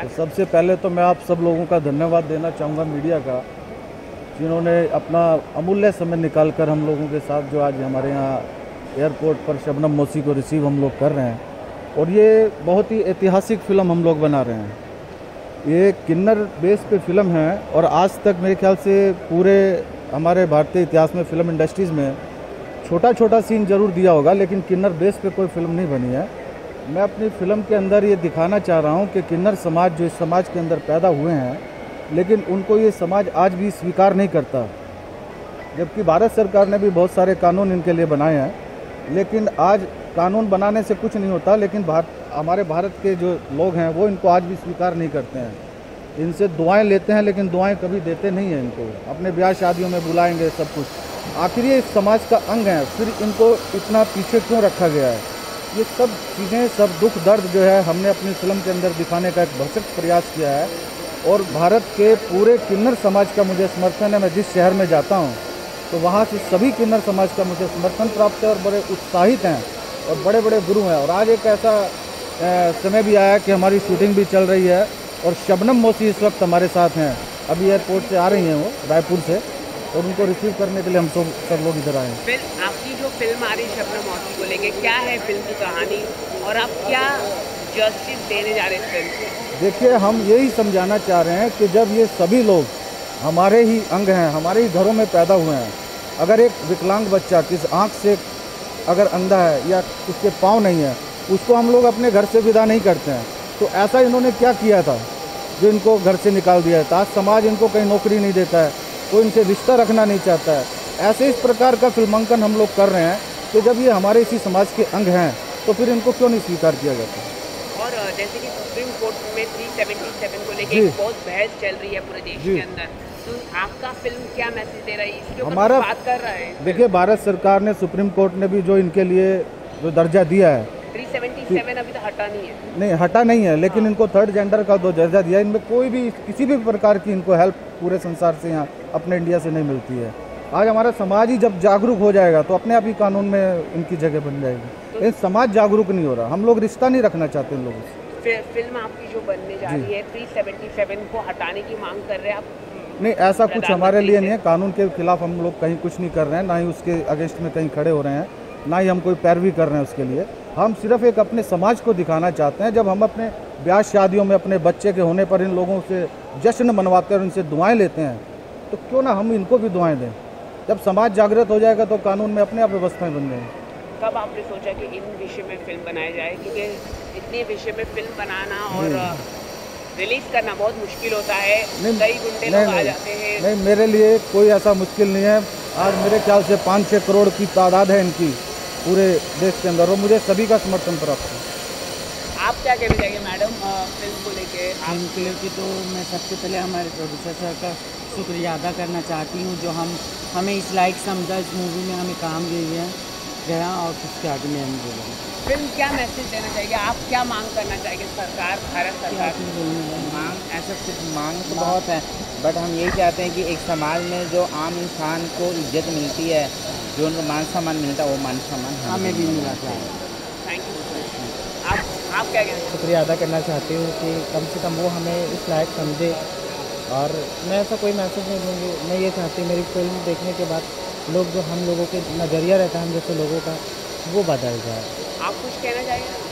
तो है। सबसे पहले तो मैं आप सब लोगों का धन्यवाद देना चाहूँगा, मीडिया का, जिन्होंने अपना अमूल्य समय निकालकर हम लोगों के साथ जो आज हमारे यहाँ एयरपोर्ट पर शबनम मौसी को रिसीव हम लोग कर रहे हैं। और ये बहुत ही ऐतिहासिक फ़िल्म हम लोग बना रहे हैं। ये किन्नर बेस पे फिल्म है और आज तक मेरे ख्याल से पूरे हमारे भारतीय इतिहास में फ़िल्म इंडस्ट्रीज़ में छोटा छोटा सीन ज़रूर दिया होगा, लेकिन किन्नर बेस पे कोई फिल्म नहीं बनी है। मैं अपनी फ़िल्म के अंदर ये दिखाना चाह रहा हूँ कि किन्नर समाज जो इस समाज के अंदर पैदा हुए हैं, लेकिन उनको ये समाज आज भी स्वीकार नहीं करता। जबकि भारत सरकार ने भी बहुत सारे कानून इनके लिए बनाए हैं, लेकिन आज कानून बनाने से कुछ नहीं होता। लेकिन हमारे भारत के जो लोग हैं वो इनको आज भी स्वीकार नहीं करते हैं। इनसे दुआएं लेते हैं, लेकिन दुआएं कभी देते नहीं हैं इनको। अपने ब्याह शादियों में बुलाएंगे सब कुछ। आखिर ये इस समाज का अंग है, फिर इनको इतना पीछे क्यों रखा गया है? ये सब चीज़ें, सब दुख दर्द जो है हमने अपनी फिल्म के अंदर दिखाने का एक भरसक प्रयास किया है। और भारत के पूरे किन्नर समाज का मुझे समर्थन है। मैं जिस शहर में जाता हूँ तो वहाँ से सभी किन्नर समाज का मुझे समर्थन प्राप्त है और बड़े उत्साहित हैं और बड़े बड़े गुरु हैं। और आज एक ऐसा समय भी आया कि हमारी शूटिंग भी चल रही है और शबनम मौसी इस वक्त हमारे साथ हैं। अभी एयरपोर्ट से आ रही हैं वो, रायपुर से, और उनको रिसीव करने के लिए हम सब लोग इधर आए हैं। फिल्म आपकी जो फिल्म आ रही है शबनम मौसी को लेके, क्या है फिल्म की कहानी और आप क्या जस्टिस देने जा रहे हैं फिल्म को? देखिए, हम यही समझाना चाह रहे हैं कि जब ये सभी लोग हमारे ही अंग हैं, हमारे ही घरों में पैदा हुए हैं। अगर एक विकलांग बच्चा किस आँख से अगर अंधा है या उसके पाँव नहीं है, उसको हम लोग अपने घर से विदा नहीं करते हैं। तो ऐसा इन्होंने क्या किया था जो इनको घर से निकाल दिया है? आज समाज इनको कहीं नौकरी नहीं देता है, कोई इनसे रिश्ता रखना नहीं चाहता है। ऐसे इस प्रकार का फिल्मांकन हम लोग कर रहे हैं कि जब ये हमारे इसी समाज के अंग हैं तो फिर इनको क्यों नहीं स्वीकार किया जाता? और जैसे कि सुप्रीम कोर्ट में 377 को लेके जी एक बहुत बहस चल रही है पूरे देश जी। के अंदर, तो आपका फिल्म क्या मैसेज दे रहा है, इसके ऊपर हमारा, कुछ बात कर रहा है? देखिए, भारत सरकार ने, सुप्रीम कोर्ट ने भी जो इनके लिए जो दर्जा दिया है, 377 अभी तो हटा नहीं है। नहीं हटा नहीं है, लेकिन इनको थर्ड जेंडर का जो दर्जा दिया है, इनमें कोई भी किसी भी प्रकार की इनको हेल्प पूरे संसार से, यहाँ अपने इंडिया से नहीं मिलती है। आज हमारा समाज ही जब जागरूक हो जाएगा तो अपने आप ही कानून में इनकी जगह बन जाएगी। लेकिन समाज जागरूक नहीं हो रहा, हम लोग रिश्ता नहीं रखना चाहते इन लोगों से। फिल्म आपकी जो बनने जा रही है 377 को हटाने की मांग कर रहे हैं आप? नहीं, ऐसा कुछ हमारे लिए नहीं है। कानून के खिलाफ हम लोग कहीं कुछ नहीं कर रहे हैं, ना ही उसके अगेंस्ट में कहीं खड़े हो रहे हैं, ना ही हम कोई पैरवी कर रहे हैं उसके लिए। हम सिर्फ एक अपने समाज को दिखाना चाहते हैं। जब हम अपने ब्याह शादियों में अपने बच्चे के होने पर इन लोगों से जश्न मनवाते हैं और इनसे दुआएं लेते हैं, तो क्यों ना हम इनको भी दुआएं दें। जब समाज जागृत हो जाएगा तो कानून में अपने आप व्यवस्थाएं बन जाएंगी। कब आपने सोचा कि इन विषय में फिल्म बनाई जाए, क्योंकि इतने विषय में फिल्म बनाना और रिलीज करना बहुत मुश्किल होता है, कई गुंडे लोग आ जाते हैं? नहीं, मेरे लिए कोई ऐसा मुश्किल नहीं है। आज मेरे ख्याल से 5-6 करोड़ की तादाद है इनकी पूरे देश के अंदर, और मुझे सभी का समर्थन प्राप्त है। आप क्या कहना चाहिए मैडम फिल्म को लेके? फिल्म को लेके तो मैं सबसे पहले हमारे प्रोड्यूसर सर का शुक्रिया अदा करना चाहती हूँ, जो हमें इस लायक समझा, इस मूवी में हमें काम दे गया और उसके आगे में हम बोलेंगे। फिल्म क्या मैसेज देना चाहिए, आप क्या मांग करना चाहिए सरकार, भारत सरकार की? मांग, ऐसा सिर्फ मांग तो बहुत है, बट हम यही चाहते हैं कि एक समाज में जो आम इंसान को इज्जत मिलती है, जो उनको मान सम्मान मिलता है, वो मान सम्मान हमें भी मिला चाहिए। Thank you. आप क्या कहते हैं? शुक्रिया अदा करना चाहती हूँ कि कम से कम वो हमें इस लायक समझे। और मैं ऐसा कोई मैसेज नहीं दूँगी, मैं ये चाहती हूँ मेरी फिल्म देखने के बाद लोग, जो हम लोगों के नज़रिया रहता है हम जैसे लोगों का, वो बदल जाए। आप कुछ कहना चाहिए?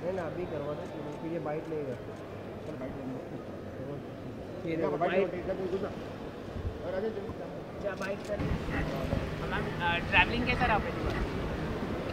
नहीं ना अभी करवा दो क्योंकि ये बाइट लेगा। ट्रैवलिंग कैसा रहा?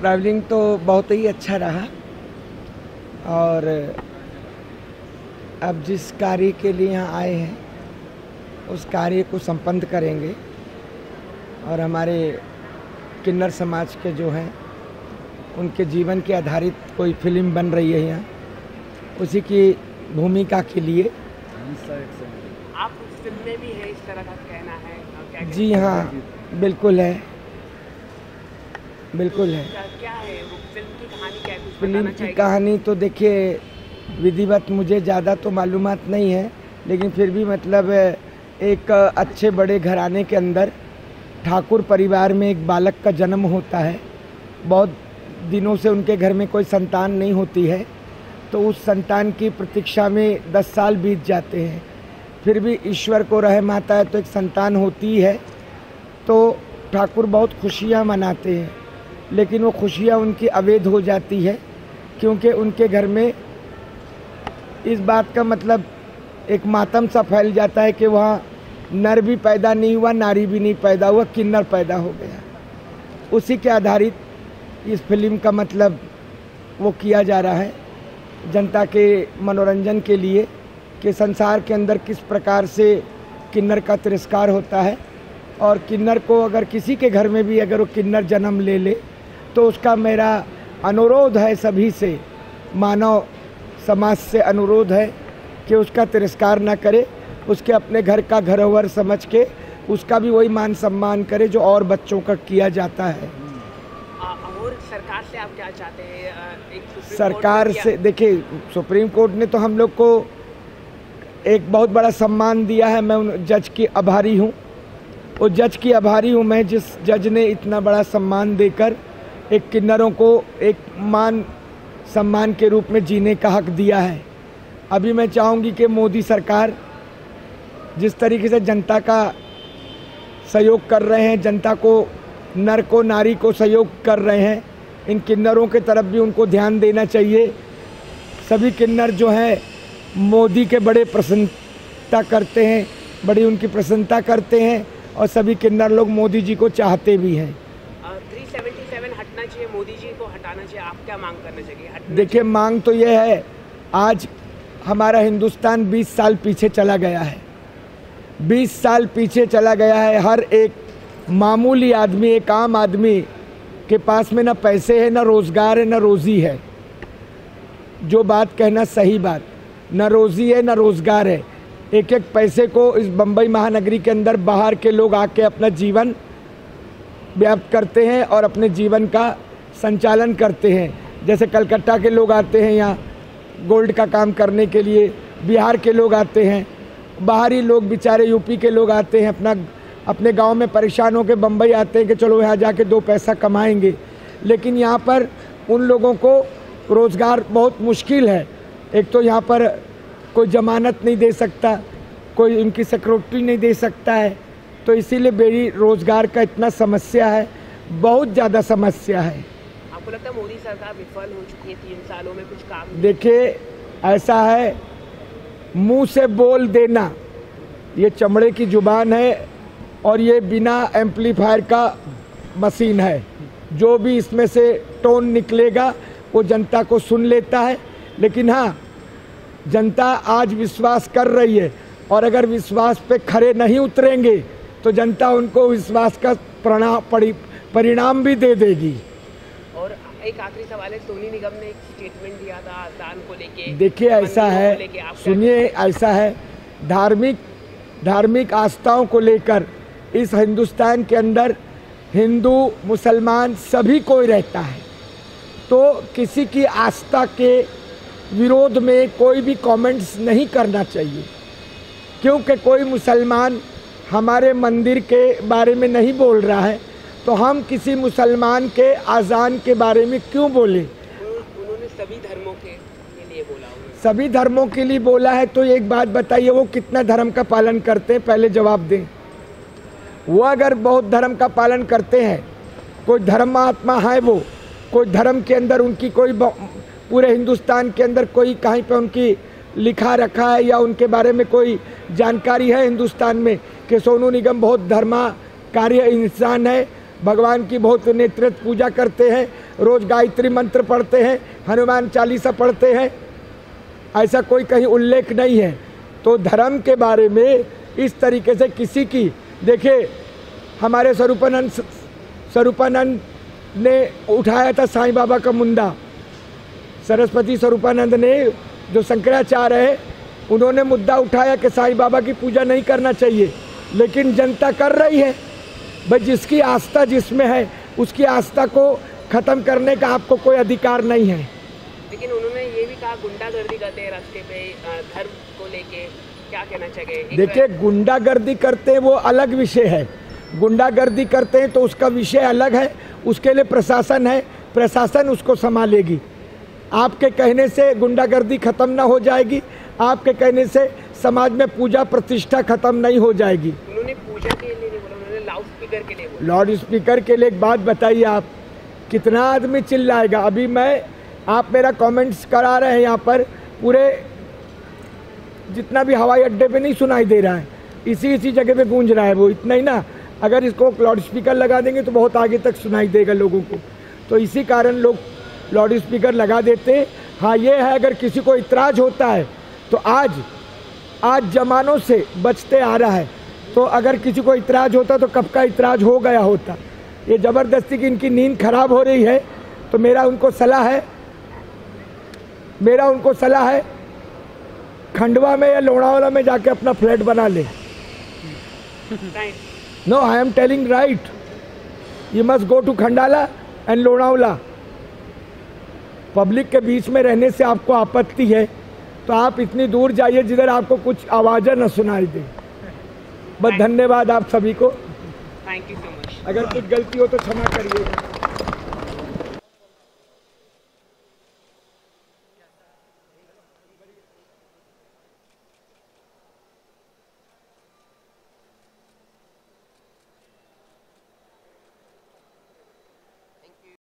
ट्रैवलिंग तो बहुत ही अच्छा रहा और अब जिस कार्य के लिए यहाँ आए हैं उस कार्य को संपन्न करेंगे और हमारे किन्नर समाज के जो हैं उनके जीवन के आधारित कोई फिल्म बन रही है यहाँ, उसी की भूमिका के लिए। आप उस फिल्म में भी है, इस तरह का कहना है? क्या जी हाँ, बिल्कुल है, बिल्कुल है। क्या है वो फिल्म की कहानी? क्या है, कुछ फिल्म बताना की चाहिए? कहानी तो देखिए विधिवत मुझे ज़्यादा तो मालूमात नहीं है, लेकिन फिर भी मतलब एक अच्छे बड़े घराने के अंदर ठाकुर परिवार में एक बालक का जन्म होता है। बहुत दिनों से उनके घर में कोई संतान नहीं होती है, तो उस संतान की प्रतीक्षा में 10 साल बीत जाते हैं। फिर भी ईश्वर को रहम आता है तो एक संतान होती है, तो ठाकुर बहुत खुशियाँ मनाते हैं, लेकिन वो खुशियाँ उनकी अवैध हो जाती है क्योंकि उनके घर में इस बात का मतलब एक मातम सा फैल जाता है कि वहाँ नर भी पैदा नहीं हुआ, नारी भी नहीं पैदा हुआ, किन्नर पैदा हो गया। उसी के आधारित इस फिल्म का मतलब वो किया जा रहा है जनता के मनोरंजन के लिए कि संसार के अंदर किस प्रकार से किन्नर का तिरस्कार होता है और किन्नर को अगर किसी के घर में भी अगर वो किन्नर जन्म ले ले तो उसका मेरा अनुरोध है, सभी से, मानव समाज से अनुरोध है कि उसका तिरस्कार ना करे, उसके अपने घर का घरोवर समझ के उसका भी वही मान सम्मान करे जो और बच्चों का किया जाता है। और सरकार से आप क्या चाहते हैं? सरकार से देखिए, सुप्रीम कोर्ट ने तो हम लोग को एक बहुत बड़ा सम्मान दिया है। मैं उन जज की आभारी हूँ, वो जज की आभारी हूँ मैं जिस जज ने इतना बड़ा सम्मान देकर एक किन्नरों को एक मान सम्मान के रूप में जीने का हक दिया है। अभी मैं चाहूँगी कि मोदी सरकार जिस तरीके से जनता का सहयोग कर रहे हैं, जनता को, नर को, नारी को सहयोग कर रहे हैं, इन किन्नरों के तरफ भी उनको ध्यान देना चाहिए। सभी किन्नर जो हैं मोदी के बड़े प्रसन्नता करते हैं, बड़ी उनकी प्रसन्नता करते हैं और सभी किन्नर लोग मोदी जी को चाहते भी हैं। 377 हटना चाहिए, मोदी जी को हटाना चाहिए, आप क्या मांग करना चाहिए? देखिए, मांग तो ये है, आज हमारा हिंदुस्तान 20 साल पीछे चला गया है, 20 साल पीछे चला गया है। हर एक मामूली आदमी, एक आम आदमी के पास में ना पैसे है, ना रोज़गार है, ना रोज़ी है। जो बात कहना सही बात, ना रोज़ी है, ना रोज़गार है। एक एक पैसे को इस बम्बई महानगरी के अंदर बाहर के लोग आके अपना जीवन व्याप्त करते हैं और अपने जीवन का संचालन करते हैं। जैसे कलकत्ता के लोग आते हैं यहाँ गोल्ड का काम करने के लिए, बिहार के लोग आते हैं, बाहरी लोग बेचारे यूपी के लोग आते हैं, अपने गांव में परेशान होकर बम्बई आते हैं कि चलो यहाँ जाके 2 पैसा कमाएंगे। लेकिन यहाँ पर उन लोगों को रोज़गार बहुत मुश्किल है। एक तो यहाँ पर कोई जमानत नहीं दे सकता, कोई उनकी सिक्योरिटी नहीं दे सकता है, तो इसीलिए बेरी रोज़गार का इतना समस्या है, बहुत ज़्यादा समस्या है। आपको लगता है मोदी सरकार विफल हो चुकी है 3 सालों में, कुछ काम? देखिए, ऐसा है, मुंह से बोल देना ये चमड़े की जुबान है और ये बिना एम्पलीफायर का मशीन है। जो भी इसमें से टोन निकलेगा वो जनता को सुन लेता है। लेकिन हाँ, जनता आज विश्वास कर रही है और अगर विश्वास पे खरे नहीं उतरेंगे तो जनता उनको विश्वास का परिणाम भी दे देगी। और एक आखिरी सवाल है, सोनी निगम ने एक स्टेटमेंट दिया था दान को लेके। देखिए, ऐसा है, सुनिए, ऐसा है, धार्मिक आस्थाओं को लेकर इस हिंदुस्तान के अंदर हिंदू मुसलमान सभी कोई रहता है। तो किसी की आस्था के विरोध में कोई भी कमेंट्स नहीं करना चाहिए, क्योंकि कोई मुसलमान हमारे मंदिर के बारे में नहीं बोल रहा है तो हम किसी मुसलमान के अजान के बारे में क्यों बोले। उन्होंने सभी धर्मों के लिए बोला, सभी धर्मों के लिए बोला है। तो एक बात बताइए, वो कितना धर्म का पालन करते हैं, पहले जवाब दें। वो अगर बहुत धर्म का पालन करते हैं, कोई धर्मात्मा है, वो कोई धर्म के अंदर उनकी कोई पूरे हिंदुस्तान के अंदर कोई कहीं पे उनकी लिखा रखा है या उनके बारे में कोई जानकारी है हिंदुस्तान में कि सोनू निगम बहुत धर्माकार्य इंसान है, भगवान की बहुत नेतृत्व पूजा करते हैं, रोज गायत्री मंत्र पढ़ते हैं, हनुमान चालीसा पढ़ते हैं, ऐसा कोई कहीं उल्लेख नहीं है। तो धर्म के बारे में इस तरीके से किसी की, देखिए हमारे स्वरूपानंद ने उठाया था साईं बाबा का मुंडा, सरस्वती स्वरूपानंद ने जो शंकराचार्य है उन्होंने मुद्दा उठाया कि साईं बाबा की पूजा नहीं करना चाहिए, लेकिन जनता कर रही है। भाई जिसकी आस्था जिसमें है उसकी आस्था को ख़त्म करने का आपको कोई अधिकार नहीं है। लेकिन उन्होंने ये भी कहा गुंडागर्दी करते हैं रास्ते पे धर्म को लेके, क्या कहना चाहिए? देखिए गुंडागर्दी करते हैं वो अलग विषय है, गुंडागर्दी करते हैं तो उसका विषय अलग है, उसके लिए प्रशासन है, प्रशासन उसको संभालेगी। आपके कहने से गुंडागर्दी खत्म ना हो जाएगी, आपके कहने से समाज में पूजा प्रतिष्ठा खत्म नहीं हो जाएगी। उन्होंने पूजा के लिए नहीं बोला, उन्होंने लाउड स्पीकर के लिए बोला। लाउड स्पीकर के लिए एक बात बताइए, आप कितना आदमी चिल्लाएगा? अभी आप मेरा कमेंट्स करा रहे हैं यहाँ पर, पूरे जितना भी हवाई अड्डे पे नहीं सुनाई दे रहा है, इसी जगह पे गूंज रहा है वो, इतना ही ना। अगर इसको लाउड स्पीकर लगा देंगे तो बहुत आगे तक सुनाई देगा लोगों को, तो इसी कारण लोग लाउड स्पीकर लगा देते हैं। हाँ ये है, अगर किसी को इतराज़ होता है तो आज ज़मानों से बचते आ रहा है, तो अगर किसी को इतराज़ होता तो कब का इतराज़ हो गया होता। ये ज़बरदस्ती की इनकी नींद खराब हो रही है, तो मेरा उनको सलाह है खंडवा में या लोनावाला में जाके अपना फ्लैट बना ले। No, I am telling right, you must go to Khandala and Lonavala. Public के बीच में रहने से आपको आपत्ति है तो आप इतनी दूर जाइए जिधर आपको कुछ आवाज़ें न सुनाई दे। बस धन्यवाद आप सभी को, थैंक यू सो मच। अगर कुछ गलती हो तो क्षमा करिएगा।